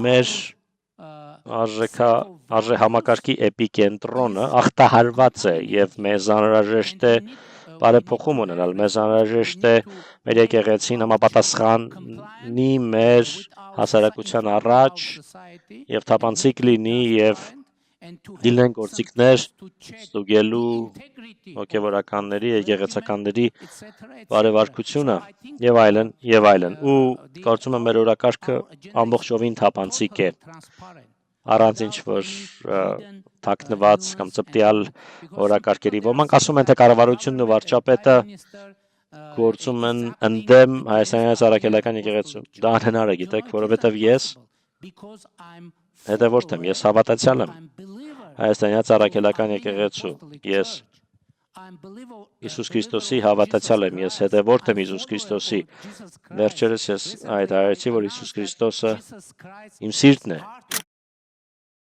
մեր արժեհամակարգի էպիկենտրոնը ախտահարված է եւ մեզ անհրաժեշտ է բարեփոխում ունենալ, մեզ անհրաժեշտ է մեր եկեղեցին համապատասխանի մեր հասարակության առաջ եւ թափանցիկ լինի եւ դիլեն գործիքներ ստուգելու հոգևորականների, եկեղեցականների բարեվարկությունը եւ այլն ու կարծում եմ մեր օրակարգը ամբողջովին թափանցիկ է առանց ինչ-որ թաքնված կամ ծպտյալ օրակարգերի ոմանք ասում են թե կառավարությունն ու վարչապետը գործում են ընդդեմ հայաստանյան առաքելական եկեղեցու դա անհնար է գիտեք որովհետեւ ես հետևորդ եմ ես հավատացյալ եմ հայաստանյան առաքելական եկեղեցու ես Իսուս Քրիստոսի հավատացյալ եմ ես հետևորդ եմ Իսուս Քրիստոսի վերջերս ես այդ հայեցի որ Իսուս Քրիստոսը իմ սիրտն է